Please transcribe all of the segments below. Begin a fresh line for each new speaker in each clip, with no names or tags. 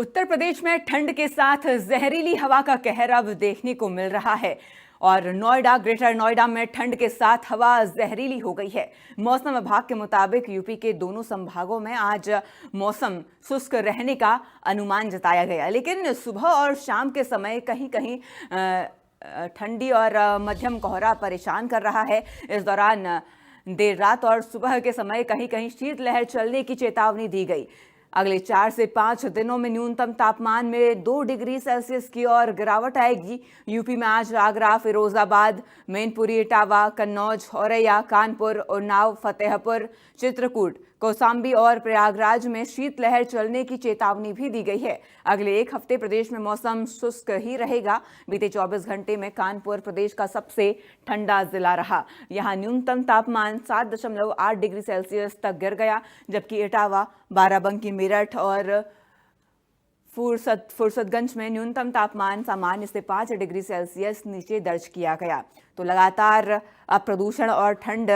उत्तर प्रदेश में ठंड के साथ जहरीली हवा का कहर अब देखने को मिल रहा है और नोएडा, ग्रेटर नोएडा में ठंड के साथ हवा जहरीली हो गई है। मौसम विभाग के मुताबिक यूपी के दोनों संभागों में आज मौसम शुष्क रहने का अनुमान जताया गया, लेकिन सुबह और शाम के समय कहीं कहीं ठंडी और मध्यम कोहरा परेशान कर रहा है। इस दौरान देर रात और सुबह के समय कहीं कहीं शीतलहर चलने की चेतावनी दी गई। अगले 4 से 5 दिनों में न्यूनतम तापमान में 2 डिग्री सेल्सियस की ओर गिरावट आएगी। यूपी में आज आगरा, फिरोजाबाद, मैनपुरी, इटावा, कन्नौज, औरैया, कानपुर, उन्नाव, फतेहपुर, चित्रकूट, कौसाम्बी और प्रयागराज में शीतलहर चलने की चेतावनी भी दी गई है। अगले एक हफ्ते प्रदेश में मौसम शुष्क ही रहेगा। बीते 24 घंटे में कानपुर प्रदेश का सबसे ठंडा जिला रहा। यहां न्यूनतम तापमान 7.8 डिग्री सेल्सियस तक गिर गया, जबकि इटावा, बाराबंकी, मेरठ और फुर्सतगंज में न्यूनतम तापमान सामान्य से 5 डिग्री सेल्सियस नीचे दर्ज किया गया। तो लगातार अब प्रदूषण और ठंड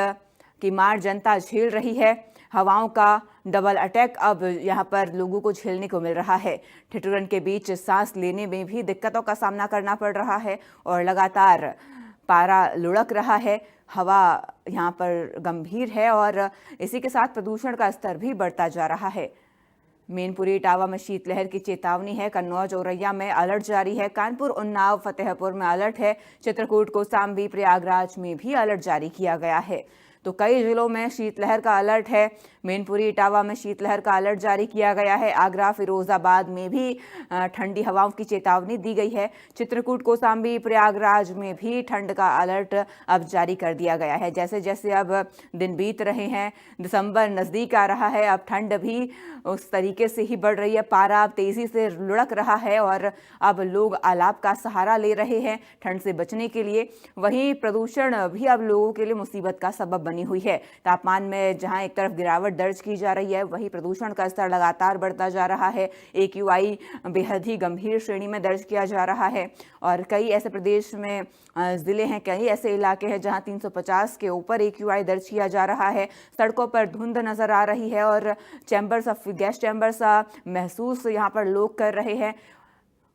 की मार जनता झेल रही है। हवाओं का डबल अटैक अब यहाँ पर लोगों को झेलने को मिल रहा है। ठिठुरन के बीच सांस लेने में भी दिक्कतों का सामना करना पड़ रहा है और लगातार पारा लुढ़क रहा है। हवा यहाँ पर गंभीर है और इसी के साथ प्रदूषण का स्तर भी बढ़ता जा रहा है। मैनपुरी, इटावा में शीतलहर की चेतावनी है। कन्नौज, औरैया में अलर्ट जारी है। कानपुर, उन्नाव, फतेहपुर में अलर्ट है। चित्रकूट, कौसाम्बी, प्रयागराज में भी अलर्ट जारी किया गया है। तो कई जिलों में शीतलहर का अलर्ट है। मैनपुरी, इटावा में शीतलहर का अलर्ट जारी किया गया है। आगरा, फिरोजाबाद में भी ठंडी हवाओं की चेतावनी दी गई है। चित्रकूट, कौसाम्बी, प्रयागराज में भी ठंड का अलर्ट अब जारी कर दिया गया है। जैसे जैसे अब दिन बीत रहे हैं, दिसंबर नज़दीक आ रहा है, अब ठंड भी उस तरीके से ही बढ़ रही है। पारा अब तेज़ी से लुढ़क रहा है और अब लोग आलाप का सहारा ले रहे हैं ठंड से बचने के लिए। वहीं प्रदूषण भी अब लोगों के लिए मुसीबत का सबब बनी हुई है। तापमान में जहां एक तरफ गिरावट दर्ज की जा रही है, वहीं प्रदूषण का स्तर लगातार बढ़ता जा रहा है। AQI बेहद ही गंभीर श्रेणी में दर्ज किया जा रहा है और कई ऐसे प्रदेश में ज़िले हैं, कई ऐसे इलाके हैं जहां 350 के ऊपर AQI दर्ज किया जा रहा है। सड़कों पर धुंध नज़र आ रही है और गैस चैम्बर्स महसूस यहाँ पर लोग कर रहे हैं।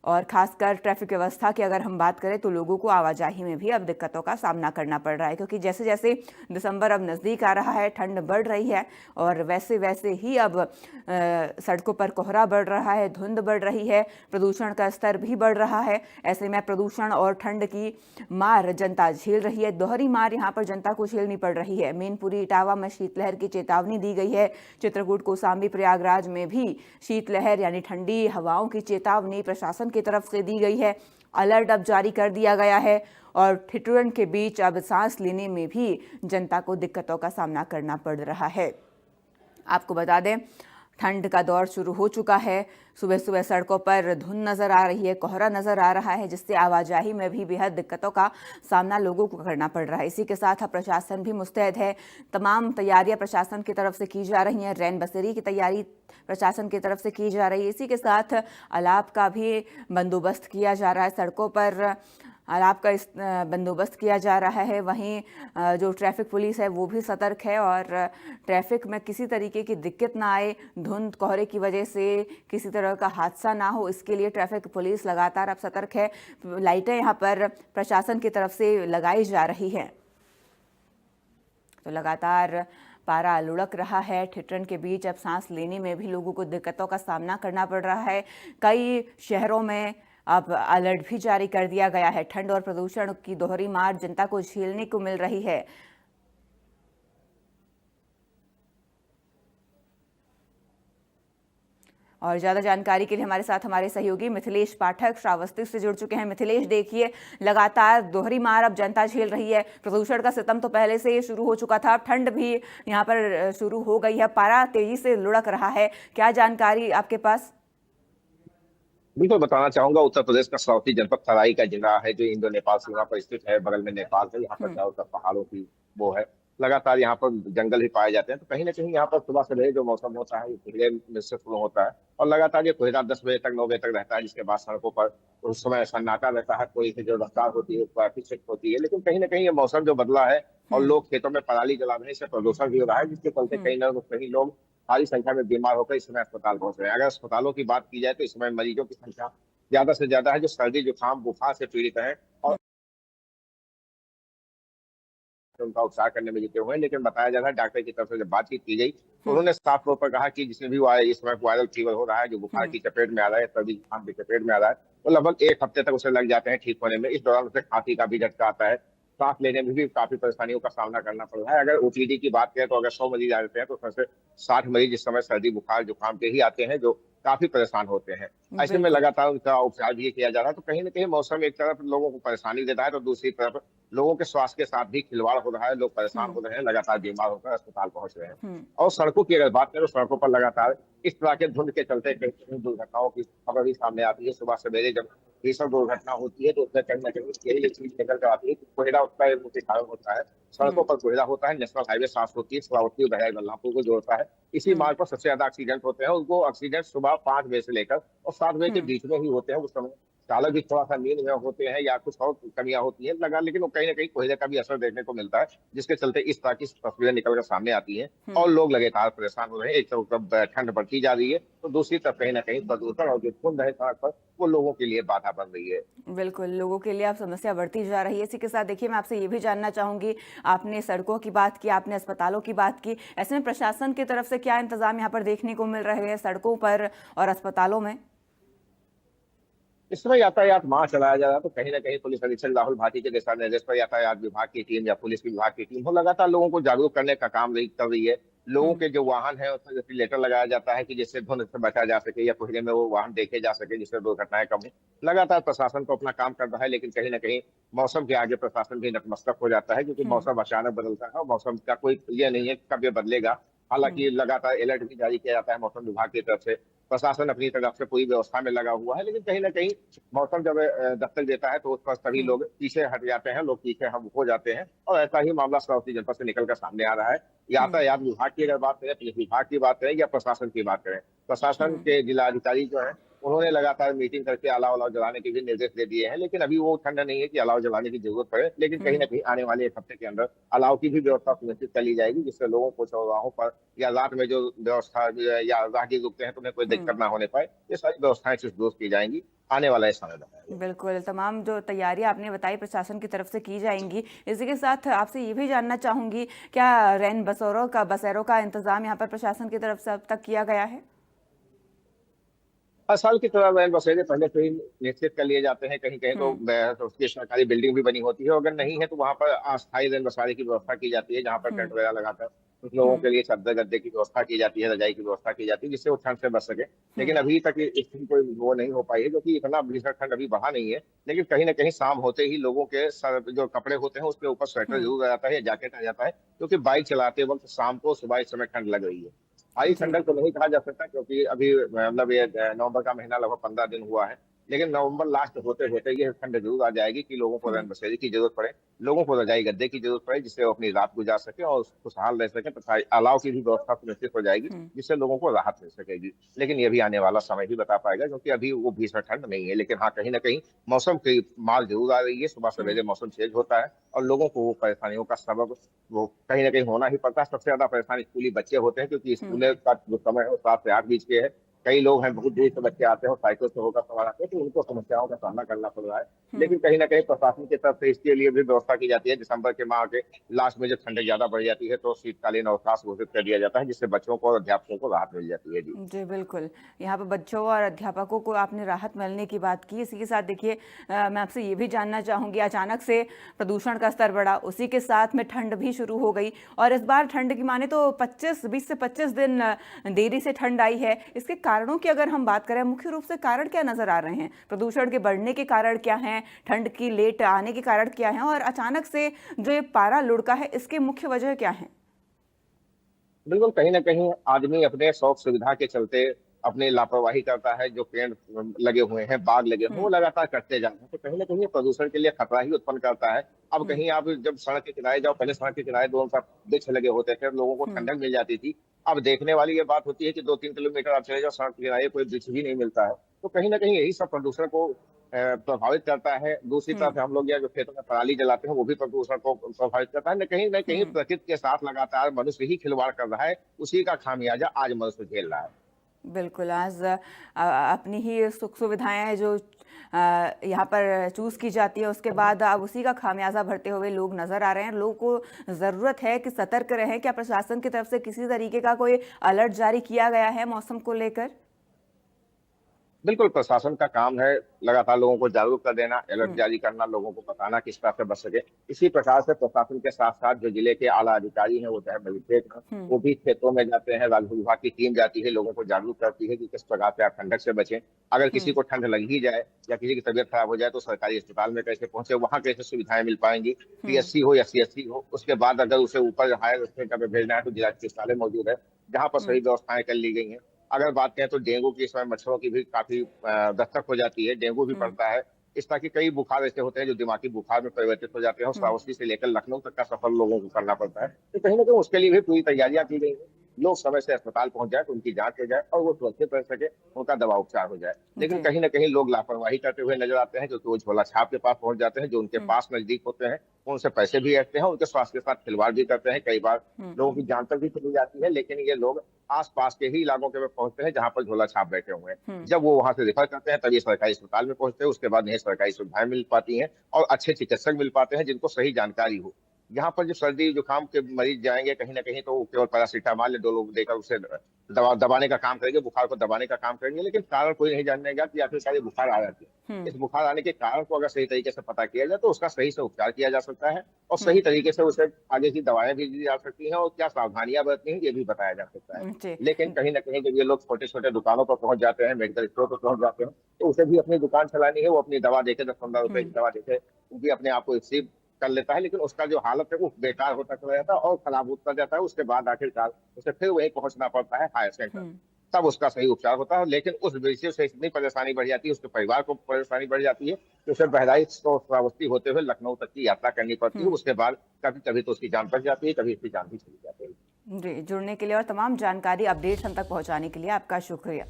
और खासकर ट्रैफिक व्यवस्था की अगर हम बात करें तो लोगों को आवाजाही में भी अब दिक्कतों का सामना करना पड़ रहा है, क्योंकि जैसे जैसे दिसंबर अब नज़दीक आ रहा है, ठंड बढ़ रही है और वैसे वैसे ही अब सड़कों पर कोहरा बढ़ रहा है, धुंध बढ़ रही है, प्रदूषण का स्तर भी बढ़ रहा है। ऐसे में प्रदूषण और ठंड की मार जनता झेल रही है। दोहरी मार यहाँ पर जनता को झेलनी पड़ रही है। मैनपुरी, इटावा में शीतलहर की चेतावनी दी गई है। चित्रकूट, कौसाम्बी, प्रयागराज में भी शीतलहर यानी ठंडी हवाओं की चेतावनी प्रशासन की तरफ से दी गई है। अलर्ट अब जारी कर दिया गया है और ठिठुरन के बीच अब सांस लेने में भी जनता को दिक्कतों का सामना करना पड़ रहा है। आपको बता दें, ठंड का दौर शुरू हो चुका है। सुबह सुबह सड़कों पर धुंध नज़र आ रही है, कोहरा नज़र आ रहा है, जिससे आवाजाही में भी बेहद दिक्कतों का सामना लोगों को करना पड़ रहा है। इसी के साथ अब प्रशासन भी मुस्तैद है। तमाम तैयारियां प्रशासन की तरफ से की जा रही हैं। रैन बसेरी की तैयारी प्रशासन की तरफ से की जा रही है। इसी के साथ अलाप का भी बंदोबस्त किया जा रहा है। सड़कों पर अलाप का बंदोबस्त किया जा रहा है। वहीं जो ट्रैफिक पुलिस है वो भी सतर्क है और ट्रैफिक में किसी तरीके की दिक्कत ना आए, धुंध कोहरे की वजह से किसी तरह का हादसा ना हो, इसके लिए ट्रैफिक पुलिस लगातार अब सतर्क है। लाइटें यहाँ पर प्रशासन की तरफ से लगाई जा रही हैं। तो लगातार पारा लुढ़क रहा है। ठिठुरन के बीच अब सांस लेने में भी लोगों को दिक्कतों का सामना करना पड़ रहा है। कई शहरों में अब अलर्ट भी जारी कर दिया गया है। ठंड और प्रदूषण की दोहरी मार जनता को झेलने को मिल रही है। और ज़्यादा जानकारी के लिए हमारे साथ हमारे सहयोगी मिथिलेश पाठक श्रावस्ती से जुड़ चुके हैं। मिथिलेश, देखिए, लगातार दोहरी मार अब जनता झेल रही है। प्रदूषण का सितम तो पहले से ही शुरू हो चुका था, ठंड भी यहाँ पर शुरू हो गई है, पारा तेजी से लुढ़क रहा है। क्या जानकारी आपके पास?
बिल्कुल बताना चाहूंगा। उत्तर प्रदेश का श्रावस्ती जनपद तराई का जिला है, जो इंडो नेपाल सीमा पर स्थित है। बगल में नेपाल है, यहाँ पर चारों तरफ पहाड़ों की वो है। लगातार यहाँ पर जंगल ही पाए जाते हैं। तो कहीं ना कहीं यहाँ पर सुबह सवेरे जो मौसम होता है, ये कोहरे में से शुरू होता है और लगातार ये कोहरा 10 बजे तक 9 बजे तक रहता है, जिसके बाद सड़कों पर उस समय सन्नाटा रहता है। कोई सी जो रफ्तार होती है ट्रैफिक चेक होती है, लेकिन कहीं ना कहीं ये मौसम जो बदला है और
हम्म।
लोग खेतों में पराली जलाने से प्रदूषण भी हो रहा है, जिसके चलते
हम्म।
कहीं ना कहीं लोग भारी संख्या में बीमार होकर इस समय अस्पताल पहुंच रहे हैं। अगर अस्पतालों की बात की जाए तो इस समय मरीजों की संख्या ज्यादा से ज्यादा है जो सर्दी जुकाम बुखार से पीड़ित है और उनका उपचार करने में जुटे हुए हैं। लेकिन बताया जा रहा है डॉक्टर की तरफ से जब बातचीत की गई तो
हम्म।
उन्होंने साफ तौर पर कहा कि जिसमें भी इस समय वायरल फीवर हो रहा है, जो बुखार
हम्म।
की चपेट में आ रहा है, सर्दी जुकाम की चपेट में आ रहा है, वो लगभग 1 हफ्ते तक उसे लग जाते हैं ठीक होने में। इस दौरान उसे खांसी का भी झटका आता है, सांस लेने में भी काफी परेशानियों का सामना करना पड़ रहा है। अगर ओपीडी की बात करें तो अगर 100 मरीज आ जाते हैं तो उसमें से 60 मरीज इस समय सर्दी बुखार जुकाम के ही आते हैं, जो काफी परेशान होते हैं। ऐसे में
बिल्कुल।
लगातार उनका उपचार भी किया जा रहा है। तो कहीं ना कहीं मौसम एक तरफ लोगों को परेशानी देता है तो दूसरी तरफ लोगों के स्वास्थ्य के साथ भी खिलवाड़ हो रहा है। लोग परेशान
हम्म।
हो रहे हैं, लगातार बीमार होकर अस्पताल पहुंच रहे हैं।
हम्म।
और सड़कों की अगर बात करें तो सड़कों पर लगातार इस तरह के धुंध के चलते कई कई दुर्घटनाओं की खबर भी सामने आती है। सुबह सवेरे जब भीषण दुर्घटना होती है तो उसमें कहीं ना कहीं यही चीज निकल कर आती है कि कोहरा उसका एक मुख्य कारण होता है। सड़कों
हम्म।
पर कोहरा होता है। नेशनल हाईवे 730 श्रावस्ती बहराइच बल्लामपुर को जोड़ता है। इसी
हम्म।
मार्ग पर सबसे ज्यादा एक्सीडेंट होते हैं। उनको एक्सीडेंट सुबह 5 बजे से लेकर और 7 बजे के
हम्म।
बीच में ही होते हैं। उस समय चालक भी थोड़ा सा नींद में होते हैं या कुछ और कमियां होती हैं लगा, लेकिन वो कहीं ना कहीं कोहरे का भी असर देखने को मिलता है, जिसके चलते इस तरह की तस्वीरें निकलकर सामने आती हैं और
हम्म।
लोग लगातार परेशान हो रहे हैं। एक तरफ ठंड बढ़ती जा रही है तो दूसरी तरफ कहीं ना कहीं प्रदूषण और जो धुंध है सड़क पर वो लोगों के लिए बाधा बन रही है।
बिल्कुल, लोगों के लिए अब समस्या बढ़ती जा रही है। इसी के साथ देखिए मैं आपसे ये भी जानना चाहूंगी, आपने सड़कों की बात की, आपने अस्पतालों की बात की, ऐसे में प्रशासन की तरफ से क्या इंतजाम यहाँ पर देखने को मिल रहे हैं सड़कों पर और अस्पतालों में?
इस समय यातायात माह चलाया जा रहा है तो कहीं ना कहीं पुलिस अधीक्षक राहुल भाटी के दिशा निर्देश पर यातायात विभाग की टीम या पुलिस विभाग की टीम वो लगातार लोगों को जागरूक करने का काम कर रही है। लोगों
हम्म।
के जो वाहन है उसमें रेफ्रिजरेटर लगाया जाता है कि जिससे धुंध से बचा जा सके या कोहरे में वो वाहन देखे जा सके, जिससे दुर्घटनाएं कम हो। लगातार प्रशासन तो अपना काम कर रहा है, लेकिन कहीं ना कहीं मौसम के आगे प्रशासन भी नतमस्तक हो जाता है, क्योंकि
हम्म।
मौसम अचानक बदलता है और मौसम का कोई ये नहीं है कि कब ये बदलेगा।
हम्म।
हालांकि लगातार अलर्ट भी जारी किया जाता है मौसम विभाग की तरफ से। प्रशासन अपनी तरफ से पूरी व्यवस्था में लगा हुआ है, लेकिन कहीं ना कहीं मौसम जब दस्तक देता है तो उस पर सभी
हम्म।
लोग पीछे हट जाते हैं, लोग पीछे हम हो जाते हैं और ऐसा ही मामला श्रावस्ती जनपद से निकलकर सामने आ रहा है।
हम्म।
यातायात विभाग की अगर बात करें, पुलिस विभाग की बात करें या प्रशासन की बात करें, प्रशासन
हम्म।
के जिला अधिकारी जो है उन्होंने लगातार मीटिंग करके अलाव अलाव जलाने के भी निर्देश दे दिए हैं, लेकिन अभी वो ठंड नहीं है कि अलाव जलाने की जरूरत पड़े। लेकिन कहीं ना
हम्म।
कहीं आने वाले 1 हफ्ते के अंदर अलाव की भी व्यवस्था सुनिश्चित कर ली जाएगी, जिससे लोगों को चौराहों पर या रात में जो व्यवस्था या राहगीर रुकते हैं तो उन्हें कोई
हम्म।
दिक्कत ना होने पाए। ये सारी व्यवस्थाएं चुस्त दुरुस्त की जाएंगी। आने वाला ये समय बताएगा।
बिल्कुल, तमाम जो तैयारियां आपने बताई प्रशासन की तरफ से की जाएंगी। इसी के साथ आपसे ये भी जानना चाहूंगी, क्या रैन बसेरों का इंतजाम यहाँ पर प्रशासन की तरफ से अब तक किया गया है?
हर साल की तरह रैन बसेरे पहले से ही निश्चित कर लिए जाते हैं। कहीं कहीं तो
हम्म।
तो उसकी सरकारी बिल्डिंग भी बनी होती है, अगर नहीं है तो वहां पर अस्थायी रैन बसेरे की व्यवस्था की जाती है, जहां पर टेंट
हम्म।
वगैरह लगाकर कुछ लोगों
हम्म।
के लिए चादर गद्दे की व्यवस्था की जाती है, रजाई की व्यवस्था की जाती है, जिससे वो ठंड से बच सके। लेकिन
हम्म।
अभी तक इसकी कोई वो नहीं हो पाई है, क्योंकि इतना भीषण ठंड अभी बढ़ा नहीं है। लेकिन कहीं ना कहीं शाम होते ही लोगों के सर जो कपड़े होते हैं उसके ऊपर स्वेटर
हम्म।
जरूर आ जाता है या जैकेट आ जाता है, क्योंकि बाइक चलाते वक्त शाम को सुबह इस समय ठंड लग रही है। भारी
जी।
ठंडक तो नहीं कहा जा सकता, क्योंकि अभी मतलब ये नवंबर का महीना लगभग 15 दिन हुआ है। लेकिन नवंबर लास्ट होते होते ये ठंड जरूर आ जाएगी कि लोगों को रैन
हम्म।
बसेरे की जरूरत पड़े, लोगों को रजाई गद्दे की जरूरत पड़े, जिससे वो अपनी रात गुजार सके और खुशहाल रह सके, तथा अलाव की भी व्यवस्था सुनिश्चित हो जाएगी,
हम्म।
जिससे लोगों को राहत मिल सकेगी। लेकिन ये भी आने वाला समय ही बता पाएगा, क्योंकि अभी वो भीषण ठंड नहीं है। लेकिन हाँ, कहीं ना कहीं मौसम की मार जरूर आ रही है। सुबह
हम्म।
सवेरे मौसम चेंज होता है और लोगों को वो परेशानियों का सबब वो कहीं ना कहीं होना ही पड़ता है। सबसे ज्यादा परेशान स्कूली बच्चे होते हैं, क्योंकि
हम्म।
स्कूल का जो समय है वो 7 से 8 बीच के है। कई लोग हैं बहुत दूर से बच्चे आते हैं और साइकिल से होकर सवार आते हैं, तो उनको समस्याओं का सामना करना पड़ रहा है।
हम्म।
लेकिन कहीं ना कहीं प्रशासन की तरफ से इसके लिए भी व्यवस्था की जाती है। दिसंबर के माह के लास्ट में जब ठंड ज्यादा बढ़ जाती है तो शीतकालीन अवकाश घोषित कर दिया जाता है, जिससे बच्चों को और अध्यापकों को राहत मिल जाती है। जी।
जी बिल्कुल, यहाँ पर बच्चों और अध्यापकों को आपने राहत मिलने की बात की। इसी के साथ देखिए मैं आपसे ये भी जानना चाहूँगी, अचानक से प्रदूषण का स्तर बढ़ा, उसी के साथ में ठंड भी शुरू हो गई और इस बार ठंड की माने तो 20 से 25 दिन देरी से ठंड आई है। इसके कारणों की अगर हम बात करें, मुख्य रूप से कारण क्या नजर आ रहे हैं? प्रदूषण के बढ़ने के कारण क्या हैं, ठंड की लेट आने के कारण क्या हैं और अचानक से जो ये पारा लुढ़का है इसके मुख्य वजह क्या है?
बिल्कुल, कहीं ना कहीं आदमी अपने शौक सुविधा के चलते अपनी लापरवाही करता है, जो पेड़ लगे हुए हैं, बाग लगे हुए हैं, वो लगातार कटते जा रहे हैं, तो कहीं ना कहीं ये प्रदूषण के लिए खतरा ही उत्पन्न करता है। अब कहीं आप जब सड़क के किनारे जाओ, पहले सड़क के किनारे दोनों तरफ वृक्ष लगे होते थे, लोगों को ठंडक मिल जाती थी। अब देखने वाली ये बात होती है कि 2-3 किलोमीटर आप चले जाओ, सड़क के किनारे कोई वृक्ष भी नहीं मिलता है। तो कहीं ना कहीं यही सब प्रदूषण को प्रभावित करता है। दूसरी तरफ हम लोग या जो खेतों में पराली जलाते हैं, वो भी प्रदूषण को प्रभावित करता है। न कहीं प्रकृति के साथ लगातार मनुष्य ही खिलवाड़ कर रहा है, उसी का खामियाजा आज मनुष्य झेल रहा है।
बिल्कुल, आज अपनी ही सुख सुविधाएं हैं जो यहाँ पर चूज़ की जाती है, उसके बाद अब उसी का खामियाजा भरते हुए लोग नज़र आ रहे हैं। लोगों को ज़रूरत है कि सतर्क रहें। क्या प्रशासन की तरफ से किसी तरीके का कोई अलर्ट जारी किया गया है मौसम को लेकर?
बिल्कुल, प्रशासन का काम है लगातार लोगों को जागरूक कर देना, अलर्ट जारी करना, लोगों को बताना किस तरह से बच सके। इसी प्रकार से प्रशासन के साथ साथ जो जिले के आला अधिकारी हैं, वो चाहे मजिस्ट्रेट हैं, वो भी खेतों में जाते हैं, राजस्व विभाग की टीम जाती है, लोगों को जागरूक करती है कि किस प्रकार से आप ठंडक से बचें। अगर किसी को ठंड लग ही जाए या किसी की तबीयत खराब हो जाए, तो सरकारी अस्पताल में कैसे पहुंचे, वहां कैसे सुविधाएं मिल पाएंगी, पीएचसी हो या सीएचसी हो। उसके बाद अगर उसे ऊपर हायर सेंटर में भेजना है, तो जिला चिकित्सालय मौजूद है, जहां पर सही व्यवस्थाएं कर ली गई हैं। अगर बात करें तो डेंगू की इस समय मच्छरों की भी काफी दस्तक हो जाती है, डेंगू भी पड़ता है। इस तरह के कई बुखार ऐसे होते हैं जो दिमागी बुखार में परिवर्तित हो जाते हैं, और श्रावस्ती से लेकर लखनऊ तक का सफर लोगों को करना पड़ता है। तो कहीं ना कहीं उसके लिए भी पूरी तैयारियां की गई हैं। लोग समय से अस्पताल पहुंच जाए, तो उनकी जांच हो जाए और वो सुरक्षित रह सके, उनका दवा उपचार हो जाए। लेकिन कहीं ना कहीं लोग लापरवाही करते हुए नजर आते हैं, जो वो झोला छाप के पास पहुंच जाते हैं, जो उनके पास नजदीक होते हैं, उनसे पैसे भी ऐंठते हैं, उनके स्वास्थ्य के साथ खिलवाड़ भी करते हैं। कई बार लोगों की जान तक भी चली जाती है, लेकिन ये लोग आसपास के ही इलाकों के में पहुंचते हैं जहां पर झोला छाप बैठे हुए हैं। जब वो वहां से रेफर करते हैं, तभी सरकारी अस्पताल में पहुंचते हैं। उसके बाद इन्हें सरकारी सुविधाएं मिल पाती हैं और अच्छे चिकित्सक मिल पाते हैं जिनको सही जानकारी हो। यहाँ पर जो सर्दी जुकाम के मरीज जाएंगे, कहीं ना कहीं तो वो केवल पैरासीटामोल दो लोग देकर उसे दबाने का काम करेंगे, बुखार को दबाने का काम करेंगे, लेकिन कारण कोई नहीं जानेगा कि आखिरकार ये बुखार आ जाती है। इस बुखार आने के कारण को अगर सही तरीके से पता किया जाए, तो उसका सही से उपचार किया जा सकता है और सही तरीके से उसे आगे की दवाएं भी दी जा सकती हैं और क्या सावधानियां बरतनी है, ये भी बताया जा सकता है। लेकिन कहीं ना कहीं जब ये लोग छोटे छोटे दुकानों पर पहुंच जाते हैं, मेडिकल स्टोर पर पहुंच जाते हैं, तो उसे भी अपनी दुकान चलानी है, वो अपनी दवा देके 10-15 रुपए की दवा देके वो भी अपने आप को रिसीव कर लेता है, लेकिन उसका जो हालत है वो बेकार होता चला जाता है और खराब होता जाता है। उसके बाद आखिरकार उसे फिर वहीं पहुंचना पड़ता है हायर सेंटर, तब उसका सही उपचार होता है। लेकिन उस वजह से इतनी परेशानी बढ़ जाती है, उसके परिवार को परेशानी बढ़ जाती है कि उसे बहराइच तो श्रावस्ती होते हुए लखनऊ तक की यात्रा करनी पड़ती है। उसके बाद कभी कभी तो उसकी जान बच जाती है, कभी उसकी जान भी चली जाती है।
जी, जुड़ने के लिए और तमाम जानकारी अपडेट्स हम तक पहुंचाने के लिए आपका शुक्रिया।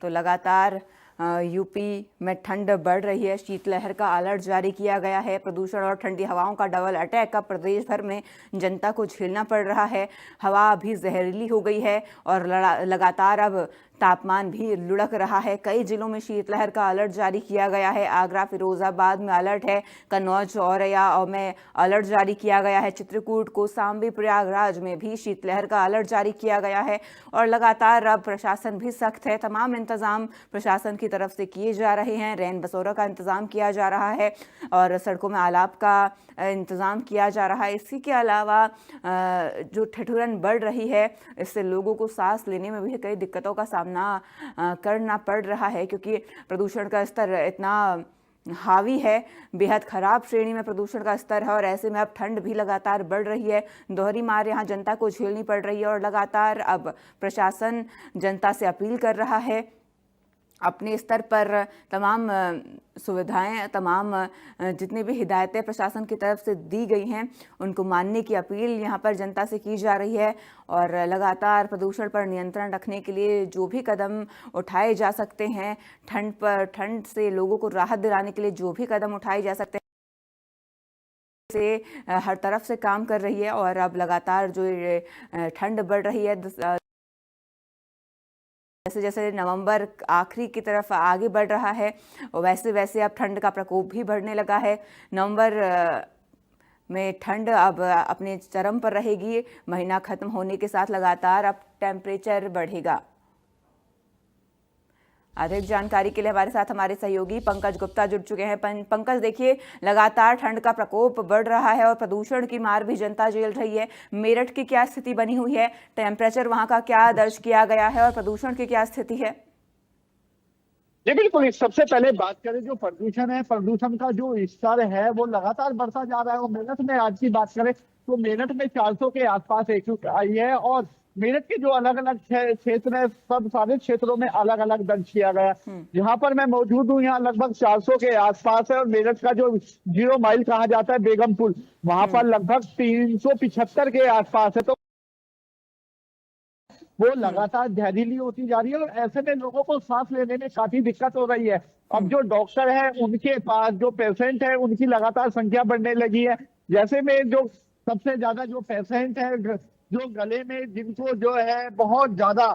तो लगातार यूपी में ठंड बढ़ रही है, शीतलहर का अलर्ट जारी किया गया है। प्रदूषण और ठंडी हवाओं का डबल अटैक का प्रदेश भर में जनता को झेलना पड़ रहा है। हवा अभी जहरीली हो गई है और लगातार अब तापमान भी लुढ़क रहा है। कई जिलों में शीतलहर का अलर्ट जारी किया गया है। आगरा, फिरोजाबाद में अलर्ट है, कन्नौज, औरैया में अलर्ट जारी किया गया है। चित्रकूट, कौसाम्बी, प्रयागराज में भी शीतलहर का अलर्ट जारी किया गया है और लगातार अब प्रशासन भी सख्त है। तमाम इंतजाम प्रशासन की तरफ से किए जा रहे हैं। रैन बसेरों का इंतजाम किया जा रहा है और सड़कों में आलाप का इंतजाम किया जा रहा है। इसी के अलावा जो ठिठुरन बढ़ रही है, इससे लोगों को सांस लेने में भी कई दिक्कतों का सामना करना पड़ रहा है, क्योंकि प्रदूषण का स्तर इतना हावी है, बेहद खराब श्रेणी में प्रदूषण का स्तर है और ऐसे में अब ठंड भी लगातार बढ़ रही है। दोहरी मार यहाँ जनता को झेलनी पड़ रही है और लगातार अब प्रशासन जनता से अपील कर रहा है अपने स्तर पर तमाम सुविधाएं, तमाम जितनी भी हिदायतें प्रशासन की तरफ से दी गई हैं, उनको मानने की अपील यहाँ पर जनता से की जा रही है। और लगातार प्रदूषण पर नियंत्रण रखने के लिए जो भी कदम उठाए जा सकते हैं, ठंड से लोगों को राहत दिलाने के लिए जो भी कदम उठाए जा सकते हैं, से हर तरफ से काम कर रही है। और अब लगातार जो ठंड बढ़ रही है, जैसे जैसे नवंबर आखिरी की तरफ आगे बढ़ रहा है, वैसे वैसे अब ठंड का प्रकोप भी बढ़ने लगा है। नवंबर में ठंड अब अपने चरम पर रहेगी। महीना खत्म होने के साथ लगातार अब टेम्परेचर बढ़ेगा। अधिक जानकारी के लिए हमारे साथ हमारे सहयोगी पंकज गुप्ता जुड़ चुके हैं। पंकज, देखिए, लगातार ठंड का प्रकोप बढ़ रहा है और प्रदूषण की मार भी जनता झेल रही है। मेरठ की क्या स्थिति बनी हुई है? टेम्परेचर वहां का क्या दर्ज किया गया है और प्रदूषण की क्या स्थिति है?
जी बिल्कुल, सबसे पहले बात करें जो प्रदूषण है, प्रदूषण का जो स्तर है वो लगातार बढ़ता जा रहा है। और मेरठ में आज की बात करें तो मेरठ में 400 के आसपास AQI है और मेरठ के जो अलग अलग क्षेत्र है, सब सारे क्षेत्रों में अलग अलग दर्ज किया गया। जहाँ पर मैं मौजूद हूँ यहाँ लगभग 400 के आसपास है, और मेरठ का जो 0 माइल कहा जाता है बेगमपुर, वहां पर लगभग 375 के आसपास है। तो वो लगातार जहरीली होती जा रही है, और ऐसे में लोगों को सांस लेने में काफी दिक्कत हो रही है। अब जो डॉक्टर है उनके पास जो पेशेंट है उनकी लगातार संख्या बढ़ने लगी है। जैसे में जो सबसे ज्यादा जो पेशेंट है जो गले में जिनको जो है बहुत ज्यादा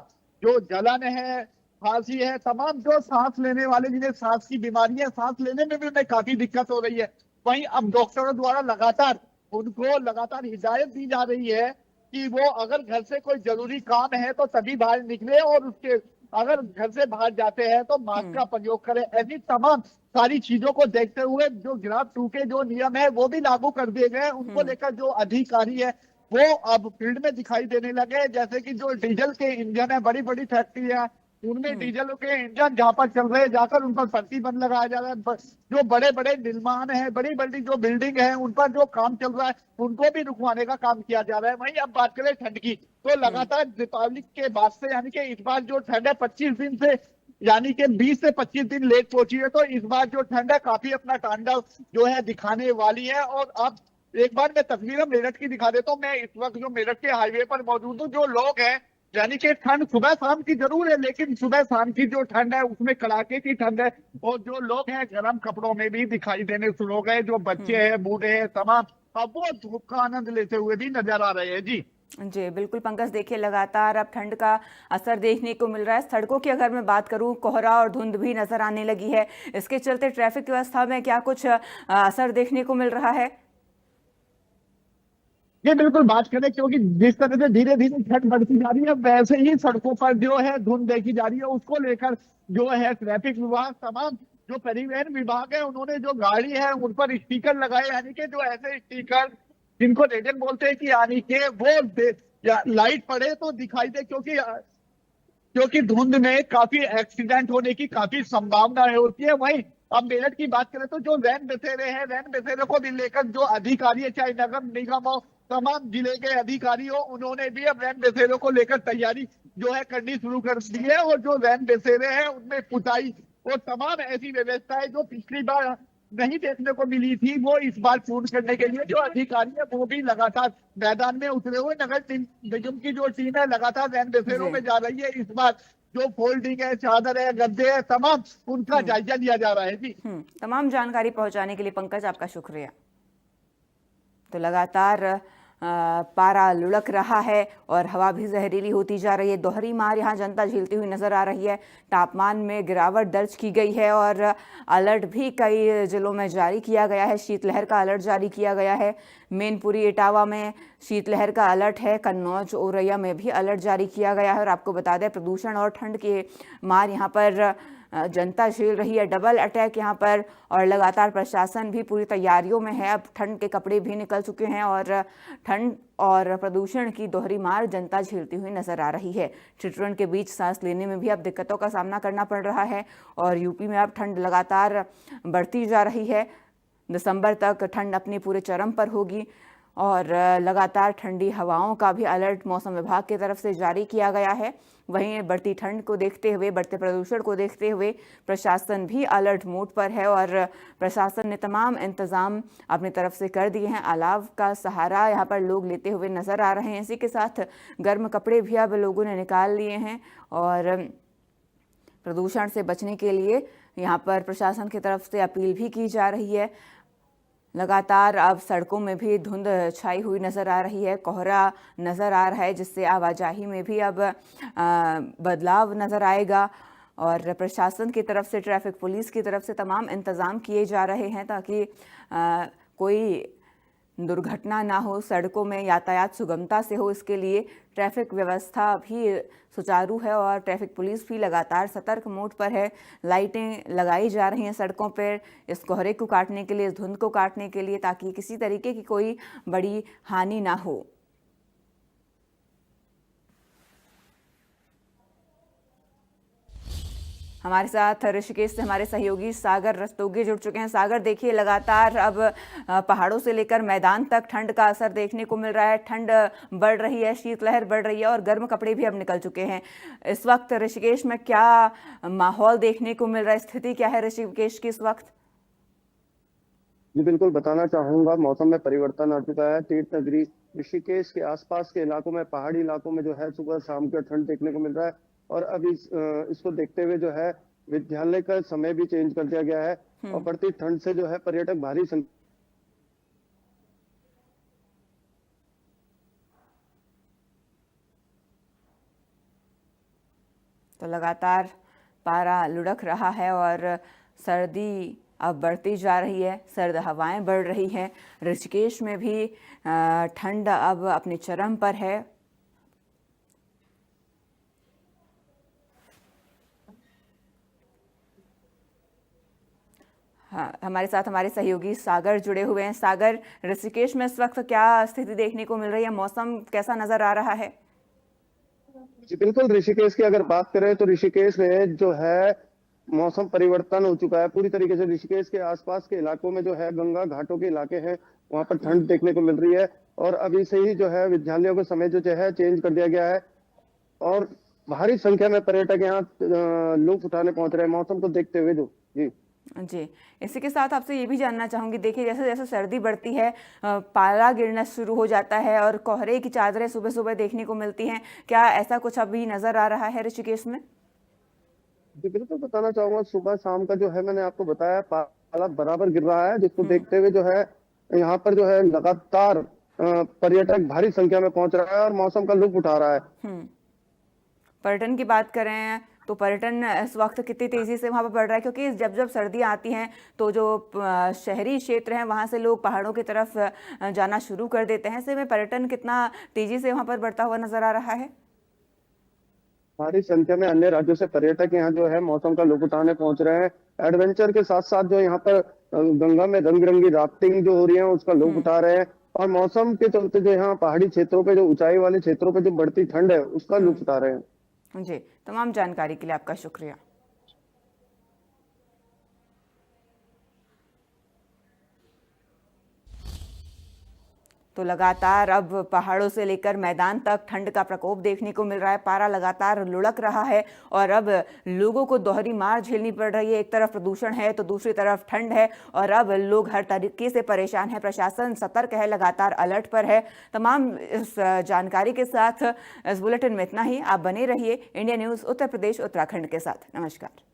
जो जलन है, खांसी है, तमाम जो सांस लेने वाले जिन्हें सांस की बीमारी है, सांस लेने में भी उन्हें काफी दिक्कत हो रही है। वहीं अब डॉक्टरों द्वारा लगातार हिदायत दी जा रही है कि वो अगर घर से कोई जरूरी काम है तो तभी बाहर निकले, और उसके अगर घर से बाहर जाते हैं तो मास्क का प्रयोग करें। ऐसी तमाम सारी चीजों को देखते हुए जो ग्राफ 2 के जो नियम है वो भी लागू कर दिए गए। उनको लेकर जो अधिकारी है वो अब फील्ड में दिखाई देने लगे। जैसे कि जो डीजल के इंजन है, बड़ी बड़ी फैक्ट्रियां, उनमें डीजल के इंजन जहां पर चल रहे हैं जाकर उन पर प्रतिबंध लगाया जा रहा है। जो बड़े बड़े निर्माण है, बड़ी बड़ी जो बिल्डिंग है, उन पर जो काम चल रहा है उनको भी रुकवाने का काम किया जा रहा है। वहीं अब बात करें ठंड की, तो लगातार दीपावली के बाद से यानी कि इस बार जो ठंड है 25 दिन से यानी कि 20 से 25 दिन लेट पहुंची है। तो इस बार जो ठंड है काफी अपना तांडव जो है दिखाने वाली है। और अब एक बार मैं तस्वीरें मेरठ की दिखा देता हूँ। मैं इस वक्त जो मेरठ के हाईवे पर मौजूद हूँ। जो लोग हैं यानी कि ठंड सुबह शाम की जरूर है, लेकिन सुबह शाम की जो ठंड है उसमें कड़ाके की ठंड है। और जो लोग हैं गर्म कपड़ों में भी दिखाई देने शुरू हो गए। जो बच्चे हैं, बूढ़े हैं, तमाम अब वो धूप का आनंद लेते हुए भी नजर आ रहे हैं। जी
जी बिल्कुल पंकज, देखिए लगातार अब ठंड का असर देखने को मिल रहा है। सड़कों की अगर मैं बात करूं, कोहरा और धुंध भी नजर आने लगी है। इसके चलते ट्रैफिक व्यवस्था में क्या कुछ असर देखने को मिल रहा है?
ये बिल्कुल बात करें, क्योंकि जिस तरह से धीरे धीरे ठंड बढ़ती जा रही है वैसे ही सड़कों पर जो है धुंध देखी जा रही है। उसको लेकर जो है ट्रैफिक विभाग, तमाम जो परिवहन विभाग है, उन्होंने जो गाड़ी है उन पर स्टिकर लगाए। यानी कि जो ऐसे स्टिकर जिनको रेडन बोलते हैं कि यानी कि वो लाइट पड़े तो दिखाई दे, क्योंकि धुंध में काफी एक्सीडेंट होने की काफी संभावना होती है। वहीं अब मेरठ की बात करें तो जो रैन बसेरे हैं, रैन बसेरे को भी लेकर जो अधिकारी है, चाहे नगर निगम हो, तमाम जिले के अधिकारी हो, उन्होंने भी अब रैन बसेरों को लेकर तैयारी जो है करनी शुरू कर दी है। और जो रैन बसेरे हैं उनमें पुताई और तमाम ऐसी व्यवस्थाएं जो पिछली बार नहीं देखने को मिली थी, वो इस बार पूर्ण करने के लिए जो अधिकारी है वो भी लगातार मैदान में उतरे हुए। नगर निगम की जो टीम है लगातार रैन बसेरों में जा रही है। इस बार जो फोल्डिंग है, चादर है, गद्दे है, तमाम उनका जायजा लिया जा रहा है। जी
तमाम जानकारी पहुंचाने के लिए पंकज आपका शुक्रिया। तो लगातार पारा लुढ़क रहा है और हवा भी जहरीली होती जा रही है। दोहरी मार यहाँ जनता झेलती हुई नजर आ रही है। तापमान में गिरावट दर्ज की गई है और अलर्ट भी कई जिलों में जारी किया गया है। शीतलहर का अलर्ट जारी किया गया है। मैनपुरी, इटावा में शीतलहर का अलर्ट है। कन्नौज, औरैया में भी अलर्ट जारी किया गया है। और आपको बता दें, प्रदूषण और ठंड के मार यहाँ पर जनता झेल रही है। डबल अटैक यहाँ पर, और लगातार प्रशासन भी पूरी तैयारियों में है। अब ठंड के कपड़े भी निकल चुके हैं और ठंड और प्रदूषण की दोहरी मार जनता झेलती हुई नजर आ रही है। ठिठुरन के बीच सांस लेने में भी अब दिक्कतों का सामना करना पड़ रहा है। और यूपी में अब ठंड लगातार बढ़ती जा रही है। दिसंबर तक ठंड अपने पूरे चरम पर होगी और लगातार ठंडी हवाओं का भी अलर्ट मौसम विभाग की तरफ से जारी किया गया है। वहीं बढ़ती ठंड को देखते हुए, बढ़ते प्रदूषण को देखते हुए प्रशासन भी अलर्ट मोड पर है और प्रशासन ने तमाम इंतजाम अपनी तरफ से कर दिए हैं। अलाव का सहारा यहाँ पर लोग लेते हुए नजर आ रहे हैं। इसी के साथ गर्म कपड़े भी अब लोगों ने निकाल लिए हैं और प्रदूषण से बचने के लिए यहाँ पर प्रशासन की तरफ से अपील भी की जा रही है। लगातार अब सड़कों में भी धुंध छाई हुई नज़र आ रही है। कोहरा नज़र आ रहा है, जिससे आवाजाही में भी अब बदलाव नज़र आएगा। और प्रशासन की तरफ से, ट्रैफिक पुलिस की तरफ से तमाम इंतज़ाम किए जा रहे हैं ताकि कोई दुर्घटना ना हो, सड़कों में यातायात सुगमता से हो। इसके लिए ट्रैफिक व्यवस्था भी सुचारू है और ट्रैफिक पुलिस भी लगातार सतर्क मोड पर है। लाइटें लगाई जा रही हैं सड़कों पर इस कोहरे को काटने के लिए, इस धुंध को काटने के लिए, ताकि किसी तरीके की कोई बड़ी हानि ना हो। हमारे साथ ऋषिकेश से हमारे सहयोगी सागर रस्तोगी जुड़ चुके हैं। सागर, देखिए लगातार अब पहाड़ों से लेकर मैदान तक ठंड का असर देखने को मिल रहा है। ठंड बढ़ रही है, शीतलहर बढ़ रही है और गर्म कपड़े भी अब निकल चुके हैं। इस वक्त ऋषिकेश में क्या माहौल देखने को मिल रहा है, स्थिति क्या है ऋषिकेश की इस वक्त?
जी बिल्कुल बताना चाहूंगा, मौसम में परिवर्तन आ चुका है। तीर्थ नगरी ऋषिकेश के आसपास के इलाकों में, पहाड़ी इलाकों में जो है सुबह शाम का ठंड देखने को मिल रहा है। और अभी इसको देखते हुए जो है विद्यालय का समय भी चेंज कर दिया गया है और बढ़ती ठंड से जो है पर्यटक भारी संख्या
तो लगातार पारा लुढ़क रहा है और सर्दी अब बढ़ती जा रही है, सर्द हवाएं बढ़ रही हैं। ऋषिकेश में भी ठंड अब अपने चरम पर है। हाँ, हमारे साथ हमारे सहयोगी सागर जुड़े हुए हैं। सागर, ऋषिकेश में इस वक्त क्या स्थिति देखने को मिल रही है, मौसम कैसा नजर आ रहा है?
जी बिल्कुल, ऋषिकेश की अगर बात करें तो ऋषिकेश में जो है मौसम परिवर्तन हो चुका है पूरी तरीके से। ऋषिकेश के आसपास के इलाकों में जो है गंगा घाटों के इलाके हैं, वहां पर ठंड देखने को मिल रही है। और अभी से ही जो है विद्यालयों का समय जो है चेंज कर दिया गया है और भारी संख्या में पर्यटक यहाँ लुत्फ उठाने पहुंच रहे हैं मौसम को देखते हुए। जो
जी, इसी के साथ आपसे ये भी जानना चाहूंगी, देखिए जैसे जैसे सर्दी बढ़ती है पाला गिरना शुरू हो जाता है और कोहरे की चादरें सुबह सुबह देखने को मिलती हैं। क्या ऐसा कुछ अभी नजर आ रहा है ऋषिकेश में?
जी बिल्कुल बताना चाहूंगा, सुबह शाम का जो है मैंने आपको बताया पाला बराबर गिर रहा है, जिसको देखते हुए जो है यहाँ पर जो है लगातार पर्यटक भारी संख्या में पहुंच रहा है और मौसम का लुत्फ उठा रहा है।
पर्यटन की बात करें तो पर्यटन इस वक्त कितनी तेजी से वहां पर बढ़ रहा है, क्योंकि जब जब सर्दियां आती हैं तो जो शहरी क्षेत्र हैं वहां से लोग पहाड़ों की तरफ जाना शुरू कर देते हैं। ऐसे में पर्यटन कितना तेजी से वहां पर बढ़ता हुआ नजर आ रहा है?
भारी संख्या में अन्य राज्यों से पर्यटक यहाँ जो है मौसम का लुत्फ उठाने पहुंच रहे हैं। एडवेंचर के साथ साथ जो यहाँ पर गंगा में रंग बिरंगी राफ्टिंग जो हो रही है उसका लुत्फ उठा रहे हैं। और मौसम के चलते जो यहाँ पहाड़ी क्षेत्रों पे, जो ऊंचाई वाले क्षेत्रों पे जो बढ़ती ठंड है उसका लुत्फ उठा रहे हैं।
जी, तमाम जानकारी के लिए आपका शुक्रिया। तो लगातार अब पहाड़ों से लेकर मैदान तक ठंड का प्रकोप देखने को मिल रहा है। पारा लगातार लुढ़क रहा है और अब लोगों को दोहरी मार झेलनी पड़ रही है। एक तरफ प्रदूषण है तो दूसरी तरफ ठंड है और अब लोग हर तरीके से परेशान है। प्रशासन सतर्क है, लगातार अलर्ट पर है। तमाम इस जानकारी के साथ इस बुलेटिन में इतना ही। आप बने रहिए इंडिया न्यूज़ उत्तर प्रदेश उत्तराखंड के साथ। नमस्कार।